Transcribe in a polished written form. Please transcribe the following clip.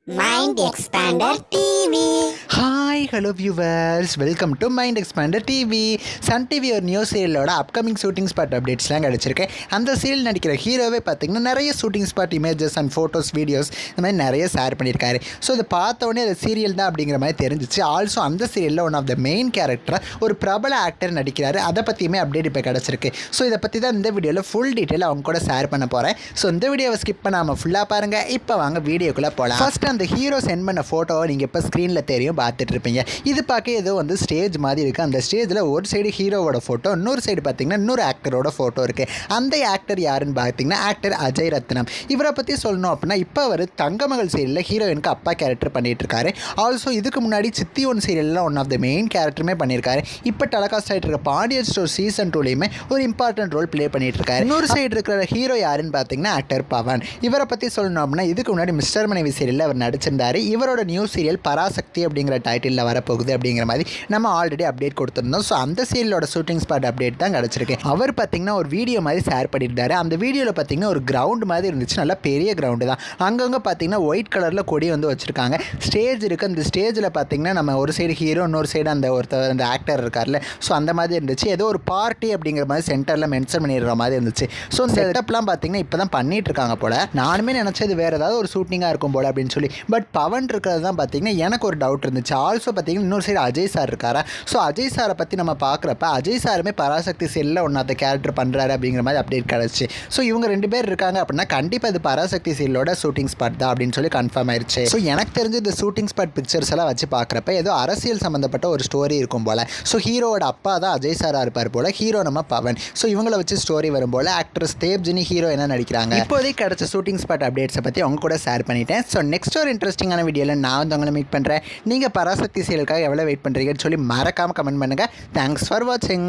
Mind Expander TV. Hi hello viewers, welcome to Mind Expander TV. Sun TV ஒரு new சீரியலோட upcoming shooting spot அப்டேட்ஸ்லாம் கிடச்சிருக்கேன். அந்த serial நடிக்கிற ஹீரோவே பார்த்திங்கன்னா நிறைய shooting spot images and photos videos இந்த மாதிரி நிறைய ஷேர் பண்ணியிருக்காரு. ஸோ இதை பார்த்தோன்னே அது சீரியல் தான் அப்படிங்கிற மாதிரி தெரிஞ்சிச்சு. ஆல்சோ அந்த சீரியலில் ஒன் ஆஃப் த மெயின் கேரக்டராக ஒரு பிரபல ஆக்டர் நடிக்கிறாரு. அதை பற்றியுமே அப்டேட் இப்போ கிடச்சிருக்கு. ஸோ இதை பற்றி தான் இந்த வீடியோவில் ஃபுல் டீட்டெயில் அவங்க கூட ஷேர் பண்ண போகிறேன். ஸோ இந்த வீடியோவை ஸ்கிப் பண்ணாமல் ஃபுல்லாக பாருங்கள். இப்போ வாங்க வீடியோக்குள்ளே போகலாம். ஃபர்ஸ்ட் அந்த ஹீரோ சென்ட் பண்ண ஃபோட்டோவை நீங்கள் இப்போ ஸ்க்ரீனில் தெரியும் பார்த்துட்டு இருப்பீங்க. இது பார்க்க ஏதோ வந்து ஸ்டேஜ் மாதிரி இருக்குது. அந்த ஸ்டேஜில் ஒரு சைடு ஹீரோவோட ஃபோட்டோ, இன்னொரு சைடு பார்த்தீங்கன்னா இன்னொரு ஆக்டரோட ஃபோட்டோ இருக்குது. அந்த ஆக்டர் யாருன்னு பார்த்தீங்கன்னா ஆக்டர் அஜய் ரத்னம். இவரை பற்றி சொல்லணும் அப்படின்னா இப்போ அவர் தங்கமகள் சீரியலில் ஹீரோயினுக்கு அப்பா கேரக்டர் பண்ணிட்டு இருக்காரு. ஆல்சோ இதுக்கு முன்னாடி சித்தி ஒன் சீரியலில் ஒன் ஆஃப் த மெயின் கேரக்டருமே பண்ணியிருக்காரு. இப்போ டெலகாஸ்ட் ஆகிட்டு இருக்க பாண்டியன் ஸ்டோர் சீசன் 2லையுமே ஒரு இம்பார்ட்டன்ட் ரோல் ப்ளே பண்ணிட்டு இருக்காரு. இன்னொரு சைடு இருக்கிற ஹீரோ யாருன்னு பார்த்தீங்கன்னா ஆக்டர் பவன். இவரை பற்றி சொல்லணும் அப்படின்னா இதுக்கு முன்னாடி மிஸ்டர் மனைவி சீரியலில் அவர் நடிச்சிருந்தார். இவரோட நியூ சீரியல் பராசக்தி அப்படிங்கிற டைட்டிலில் வரப்போகுது அப்படிங்கிற மாதிரி நம்ம ஆல்ரெடி அப்டேட் கொடுத்துருந்தோம். ஸோ அந்த சீரியலோட ஷூட்டிங் ஸ்பாட் அப்டேட் தான் கிடச்சிருக்கு. அவர் பார்த்தீங்கன்னா ஒரு வீடியோ மாதிரி ஷேர் பண்ணியிருந்தாரு. அந்த வீடியோவில் பார்த்தீங்கன்னா ஒரு கிரவுண்ட் மாதிரி இருந்துச்சு. நல்லா பெரிய கிரவுண்டு தான். அங்கங்கே பார்த்தீங்கன்னா ஒயிட் கலரில் கொடி வந்து வச்சுருக்காங்க. ஸ்டேஜ் இருக்குது. அந்த ஸ்டேஜில் பார்த்தீங்கன்னா நம்ம ஒரு சைடு ஹீரோ, இன்னொரு சைடு அந்த ஒருத்தர் அந்த ஆக்டர் இருக்கார்ல. ஸோ அந்த மாதிரி இருந்துச்சு. ஏதோ ஒரு பார்ட்டி அப்படிங்கிற மாதிரி சென்டரில் மென்ஷன் பண்ணிடுற மாதிரி இருந்துச்சு. ஸோ இந்த செட்டப்லாம் பார்த்தீங்கன்னா இப்போ தான் பண்ணிட்டு இருக்காங்க போல். நானுமே நினச்சது வேறு ஏதாவது ஒரு ஷூட்டிங்காக இருக்கும் போல் அப்படின்னு சொல்லி. பட் பவன் இருக்கிறது தான் பார்த்தீங்கன்னா எனக்கு ஒரு டவுட் இருந்துச்சு. ஆல்சோ பார்த்தீங்கன்னா இன்னொரு சைடு அஜய் சார் இருக்காரா. ஸோ அஜய் சாரை பற்றி நம்ம பார்க்குறப்ப அஜய் சாருமே பராசக்தி சீரியலில் ஒன்று அந்த கேரக்டர் பண்ணுறாரு அப்படிங்கிற மாதிரி அப்டேட் கிடச்சி. ஸோ இவங்க ரெண்டு பேர் இருக்காங்க அப்படின்னா கண்டிப்பாக இது பராசக்தி சீரியலோட ஷூட்டிங் ஸ்பாட் தான் அப்படின்னு சொல்லி கன்ஃபார்ம் ஆயிடுச்சு. ஸோ எனக்கு தெரிஞ்சு இந்த ஷூட்டிங் ஸ்பாட் பிக்சர்ஸ் எல்லாம் வச்சு பார்க்குறப்ப ஏதோ அரசியல் சம்மந்தப்பட்ட ஒரு ஸ்டோரி இருக்கும் போல். ஸோ ஹீரோட அப்பா தான் அஜய் சாராக இருப்பார் போல். ஹீரோ நம்ம பவன். ஸோ இவங்களை வச்சு ஸ்டோரி வரும் போல். ஆக்ட்ரஸ் தேவ்ஜினி ஹீரோ என்ன நடிக்கிறாங்க. இப்போதைக்கு கிடச்ச ஷூட்டிங் ஸ்பாட் அப்டேட்ஸை பற்றி அவங்க கூட ஷேர் பண்ணிட்டேன். ஸோ நெக்ஸ்ட் ஒரு இன்ட்ரெஸ்டிங்கான வீடியோவில் நான் வந்து உங்களை மீட் பண்ணுறேன். நீங்கள் பராசக்தி சீரியலுக்காக எவ்வளோ வெயிட் பண்ணுறீங்கன்னு சொல்லி மறக்காமல் கமெண்ட் பண்ணுங்கள். தேங்க்ஸ் ஃபார் வாட்சிங்.